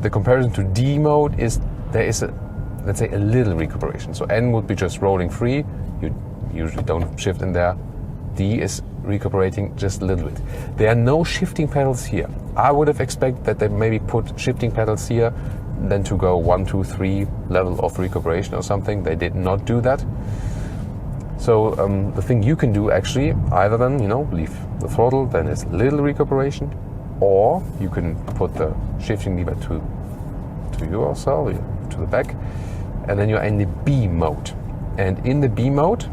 The comparison to D mode is there is a, let's say, a little recuperation. So N would be just rolling free. You usually don't shift in there. D is recuperating just a little bit. There are no shifting pedals here. I would have expected that they maybe put shifting pedals here, then to go 1, 2, 3 level of recuperation or something. They did not do that. So the thing you can do actually, either then, leave the throttle, then it's little recuperation, or you can put the shifting lever to yourself, to the back, and then you're in the B mode. And in the B mode,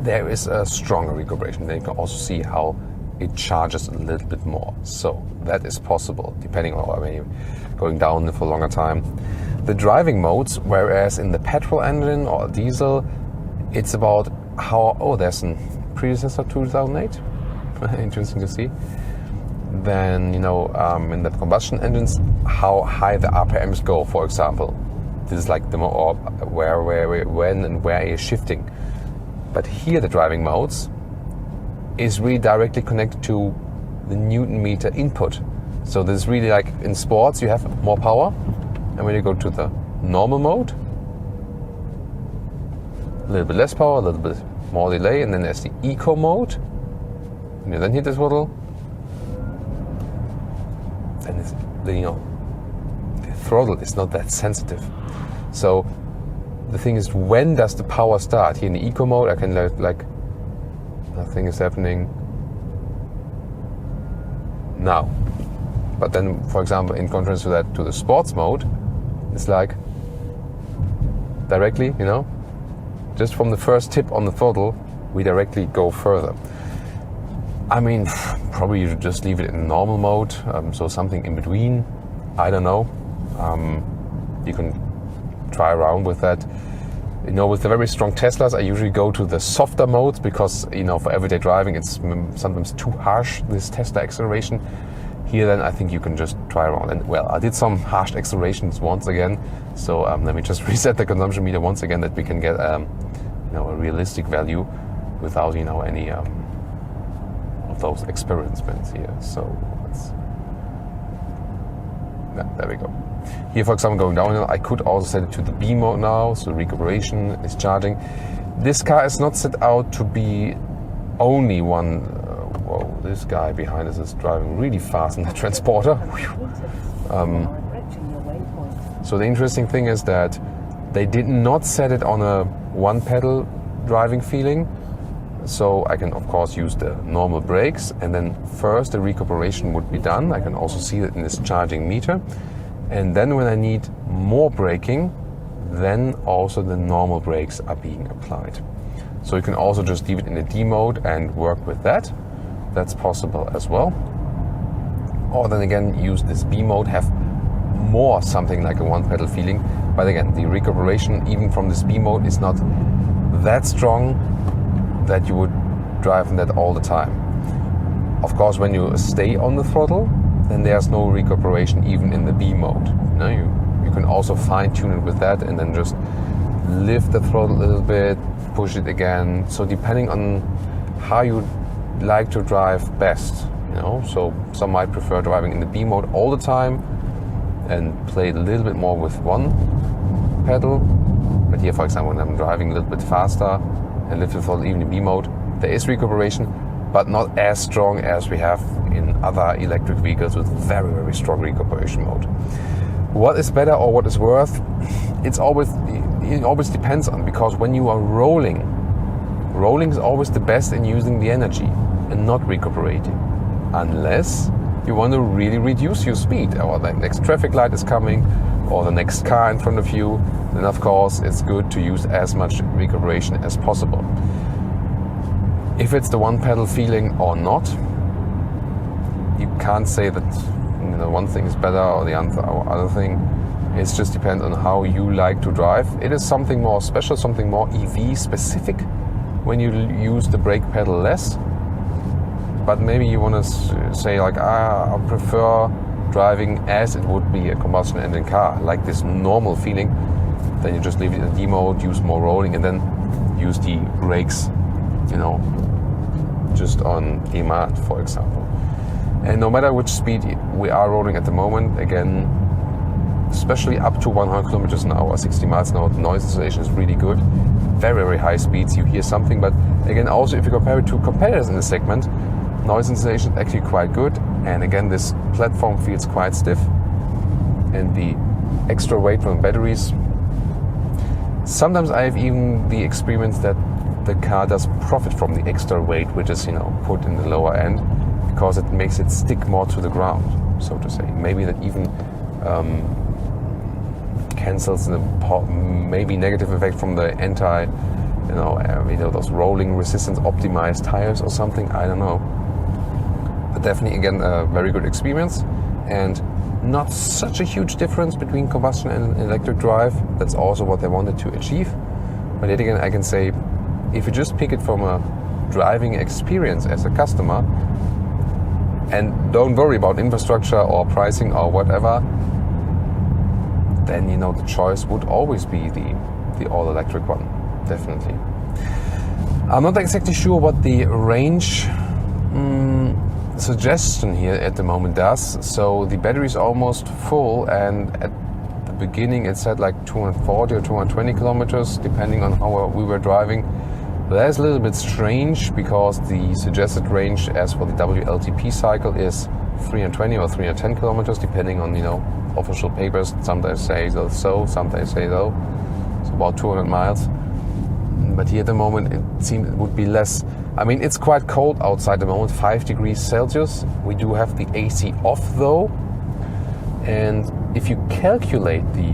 there is a stronger recuperation. Then you can also see how it charges a little bit more. So that is possible, depending on when you're going down for a longer time. The driving modes, whereas in the petrol engine or diesel, it's about how, there's a predecessor 2008. Interesting to see. Then, in the combustion engines, how high the RPMs go, for example. This is like the more when and where you're shifting. But here the driving modes is really directly connected to the Newton meter input. So this is really like in sports, you have more power, and when you go to the normal mode, a little bit less power, a little bit more delay, and then there's the eco mode. When you then hit the throttle, then it's, the throttle is not that sensitive. So the thing is, when does the power start? Here in the eco mode, I can like nothing is happening now. But then, for example, in contrast to that, to the sports mode, it's like directly, just from the first tip on the throttle, we directly go further. I mean, probably you should just leave it in normal mode, so something in between. I don't know. You can try around with that. You know, with the very strong Teslas, I usually go to the softer modes because, you know, for everyday driving, it's sometimes too harsh, this Tesla acceleration. Here, then, I think you can just try around. And, well, I did some harsh accelerations once again. So let me just reset the consumption meter once again that we can get, you know, a realistic value without, you know, any of those experiments here. So there we go. Here, for example, going downhill, I could also set it to the B mode now, so recuperation is charging. This car is not set out to be only one. Whoa, this guy behind us is driving really fast in the transporter. So the interesting thing is that they did not set it on a one-pedal driving feeling. So I can, of course, use the normal brakes, and then first the recuperation would be done. I can also see that in this charging meter. And then when I need more braking, then also the normal brakes are being applied. So you can also just leave it in the D mode and work with that. That's possible as well. Or then again, use this B mode, have more something like a one-pedal feeling. But again, the recuperation, even from this B mode, is not that strong that you would drive in that all the time. Of course, when you stay on the throttle, then there's no recuperation even in the B mode. You know, you can also fine-tune it with that and then just lift the throttle a little bit, push it again. So depending on how you like to drive best, you know. So some might prefer driving in the B mode all the time and play a little bit more with one pedal. But here, for example, when I'm driving a little bit faster and lift the throttle even in B mode, there is recuperation, but not as strong as we have in other electric vehicles with very, very strong recuperation mode. What is better or what is worse? It always depends on, because when you are rolling is always the best in using the energy and not recuperating, unless you want to really reduce your speed, or the next traffic light is coming, or the next car in front of you. Then of course it's good to use as much recuperation as possible. If it's the one pedal feeling or not, you can't say that, you know, one thing is better or the other thing. It just depends on how you like to drive. It is something more special, something more EV specific when you use the brake pedal less. But maybe you want to say like, I prefer driving as it would be a combustion engine car, like this normal feeling. Then you just leave it in D mode, use more rolling, and then use the brakes, you know, just on demand, for example. And no matter which speed we are rolling at the moment, again, especially up to 100 kilometers an hour, 60 miles an hour, the noise insulation is really good. Very, very high speeds, you hear something, but again, also if you compare it to competitors in the segment, noise insulation is actually quite good. And again, this platform feels quite stiff, and the extra weight from batteries. Sometimes I have even the experience that the car does profit from the extra weight, which is, you know, put in the lower end, because it makes it stick more to the ground, so to say. Maybe that even cancels the maybe negative effect from the those rolling resistance optimized tires or something. I don't know. But definitely, again, a very good experience, and not such a huge difference between combustion and electric drive. That's also what they wanted to achieve. But yet again, I can say, if you just pick it from a driving experience as a customer, and don't worry about infrastructure or pricing or whatever, then, you know, the choice would always be the all-electric one, definitely. I'm not exactly sure what the range suggestion here at the moment does. So the battery is almost full, and at the beginning it said like 240 or 220 kilometers, depending on how we were driving. But that's a little bit strange, because the suggested range as for the WLTP cycle is 320 or 310 kilometers, depending on, you know, official papers. Sometimes say so, sometimes say so. It's about 200 miles. But here at the moment it seems it would be less. I mean, it's quite cold outside at the moment, 5 degrees Celsius. We do have the AC off though. And if you calculate the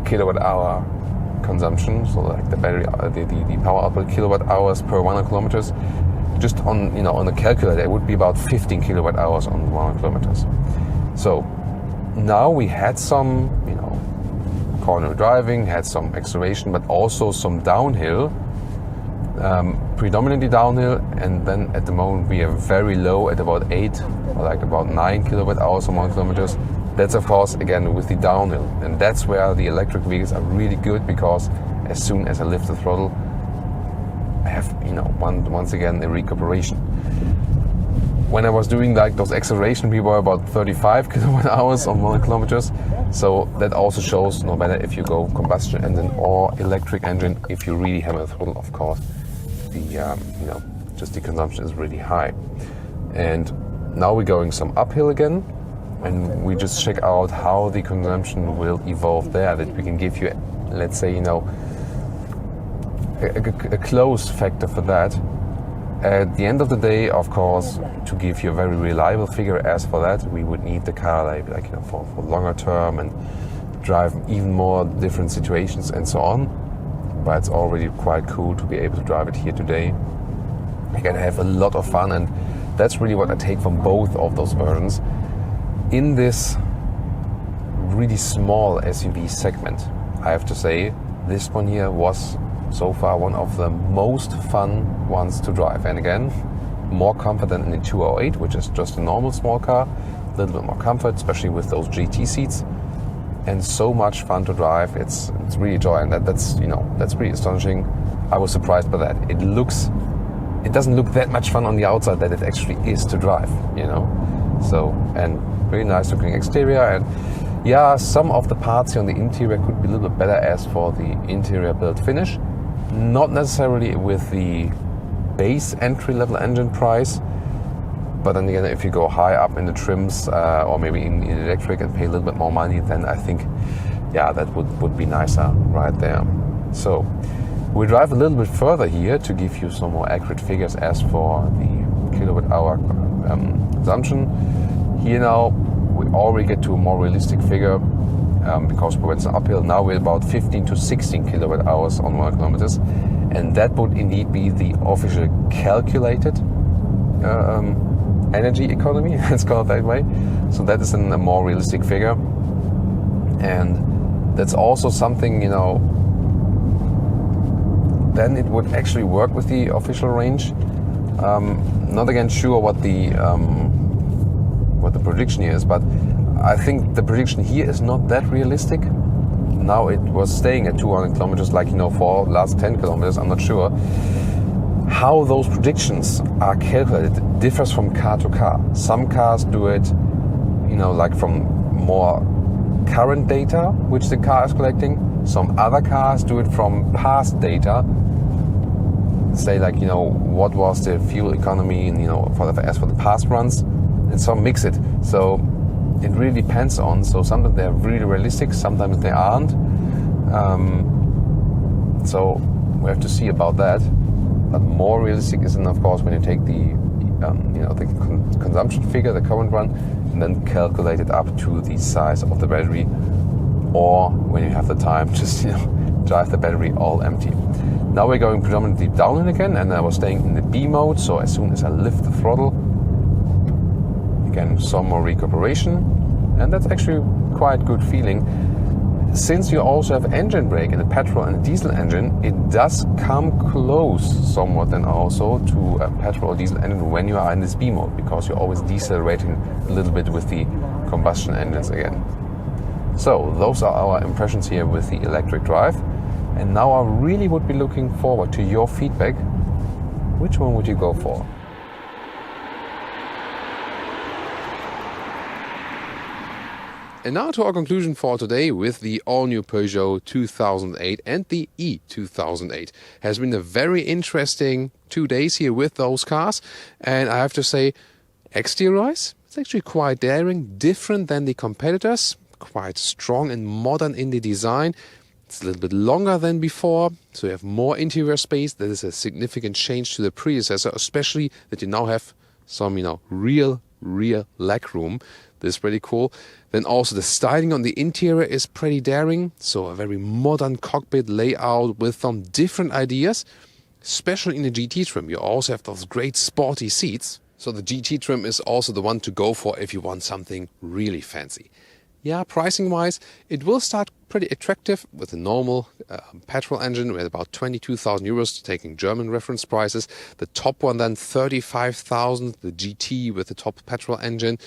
kilowatt hour consumption, so like the battery, the power output kilowatt hours per 100 kilometers, just on, you know, on the calculator, it would be about 15 kilowatt hours on 100 kilometers. So now we had some, you know, corner driving, had some acceleration, but also some downhill, predominantly downhill. And then at the moment we are very low at about 8 or like about 9 kilowatt hours on 100 kilometers. That's of course again with the downhill, and that's where the electric vehicles are really good, because as soon as I lift the throttle, I have, you know, once again a recuperation. When I was doing like those acceleration, we were about 35 kilowatt hours on 100 kilometers. So that also shows, no matter if you go combustion engine or electric engine, if you really hammer the throttle, of course, the you know, just the consumption is really high. And now we're going some uphill again, and we just check out how the consumption will evolve there, that we can give you, let's say, you know, a close factor for that. At the end of the day, of course, to give you a very reliable figure as for that, we would need the car like you know, for longer term and drive even more different situations and so on. But it's already quite cool to be able to drive it here today. You can have a lot of fun, and that's really what I take from both of those versions. In this really small SUV segment, I have to say, this one here was so far one of the most fun ones to drive. And again, more comfort than in the 208, which is just a normal small car. A little bit more comfort, especially with those GT seats. And so much fun to drive. It's really joy, and that's, you know, that's pretty astonishing. I was surprised by that. It doesn't look that much fun on the outside that it actually is to drive, you know. So, and very nice looking exterior, and yeah, some of the parts here on the interior could be a little bit better as for the interior build finish. Not necessarily with the base entry-level engine price, but then again, if you go high up in the trims or maybe in electric and pay a little bit more money, then I think, yeah, that would be nicer right there. So we drive a little bit further here to give you some more accurate figures as for the kilowatt hour consumption. Here now we already get to a more realistic figure, because we went uphill. Now we're about 15 to 16 kilowatt hours on 100 kilometers, and that would indeed be the official calculated energy economy, let's call it that way. So that is a more realistic figure, and that's also something, you know, then it would actually work with the official range. Not again sure what the prediction here is, but I think the prediction here is not that realistic. Now it was staying at 200 kilometers, like, you know, for last 10 kilometers. I'm not sure how those predictions are calculated. It differs from car to car. Some cars do it, you know, like from more current data which the car is collecting. Some other cars do it from past data. Say, like, you know, what was the fuel economy, and, you know, as for the past runs, and some mix it. So it really depends on. So sometimes they're really realistic, sometimes they aren't. So we have to see about that. But more realistic is, of course, when you take the, you know, the consumption figure, the current one, and then calculate it up to the size of the battery, or when you have the time, just, you know, drive the battery all empty. Now we're going predominantly downhill again, and I was staying in the B mode. So as soon as I lift the throttle, again, some more recuperation, and that's actually quite good feeling. Since you also have engine brake in a petrol and a diesel engine, it does come close somewhat then also to a petrol or diesel engine when you are in this B mode, because you're always decelerating a little bit with the combustion engines again. So those are our impressions here with the electric drive. And now I really would be looking forward to your feedback. Which one would you go for? And now to our conclusion for today with the all-new Peugeot 2008 and the e-2008. Has been a very interesting 2 days here with those cars. And I have to say, exterior-wise, it's actually quite daring, different than the competitors, quite strong and modern in the design. It's a little bit longer than before, so you have more interior space. That is a significant change to the predecessor, especially that you now have some, you know, real leg room. This is pretty cool. Then also the styling on the interior is pretty daring. So a very modern cockpit layout with some different ideas. especially in the GT trim. You also have those great sporty seats. So the GT trim is also the one to go for if you want something really fancy. Yeah, pricing wise, it will start pretty attractive with a normal petrol engine with about 22,000 euros, taking German reference prices. The top one then 35,000, the GT with the top petrol engine.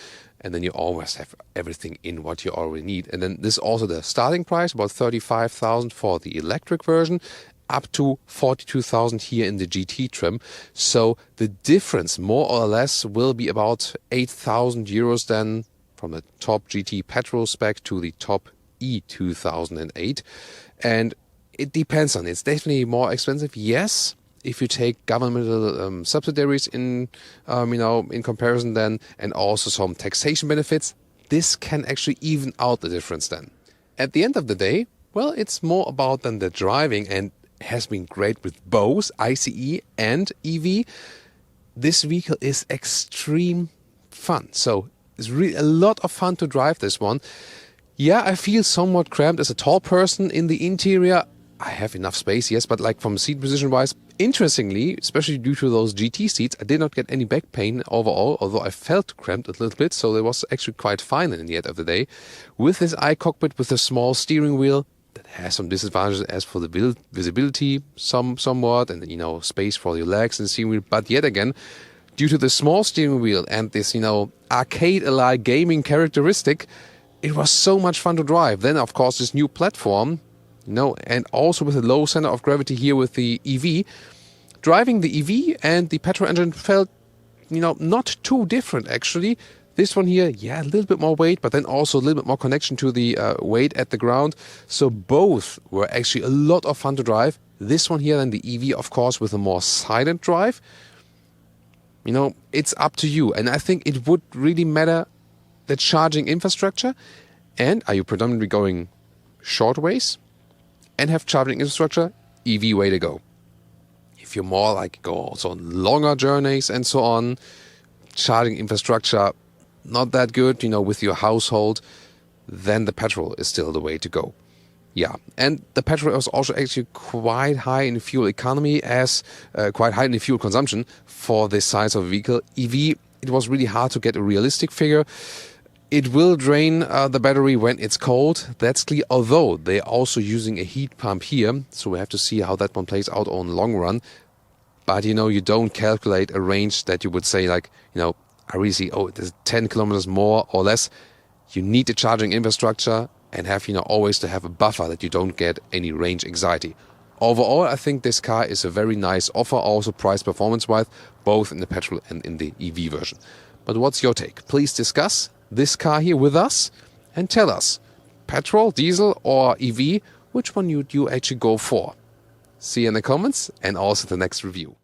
And then you always have everything in what you already need. And then this is also the starting price, about 35,000 for the electric version, up to 42,000 here in the GT trim. So the difference, more or less, will be about 8,000 euros then from the top GT petrol spec to the top e-2008. And it depends on it. It's definitely more expensive, yes. If you take governmental subsidiaries in comparison then, and also some taxation benefits, this can actually even out the difference then. At the end of the day, well, it's more about than the driving, and has been great with both ICE and EV. This vehicle is extreme fun. So it's really a lot of fun to drive this one. Yeah, I feel somewhat cramped as a tall person in the interior. I have enough space, yes, but like from seat position wise, interestingly, especially due to those GT seats, I did not get any back pain overall, although I felt cramped a little bit, so it was actually quite fine in the end of the day. With this iCockpit, with a small steering wheel, that has some disadvantages as for the visibility somewhat, and space for your legs and steering wheel. But yet again, due to the small steering wheel and this arcade-alike gaming characteristic, it was so much fun to drive. Then of course this new platform, and also with a low center of gravity here with the EV, driving the EV and the petrol engine felt not too different actually. This one here, yeah, a little bit more weight, but then also a little bit more connection to the weight at the ground. So both were actually a lot of fun to drive. This one here and the EV, of course, with a more silent drive. It's up to you. And I think it would really matter the charging infrastructure. And are you predominantly going short ways and have charging infrastructure? EV way to go. If you're more like go also on longer journeys and so on, charging infrastructure not that good, with your household, then the petrol is still the way to go. Yeah, and the petrol is also actually quite high in fuel economy, as quite high in the fuel consumption for this size of a vehicle. EV, it was really hard to get a realistic figure. It will drain the battery when it's cold, that's clear, although they're also using a heat pump here, so we have to see how that one plays out on the long run. But you don't calculate a range that you would say I really see, there's 10 kilometers more or less. You need the charging infrastructure and have, always to have a buffer that you don't get any range anxiety. Overall, I think this car is a very nice offer, also price performance wise, both in the petrol and in the EV version. But what's your take? Please discuss this car here with us and tell us, petrol, diesel or EV, which one would you actually go for? See you in the comments and also the next review.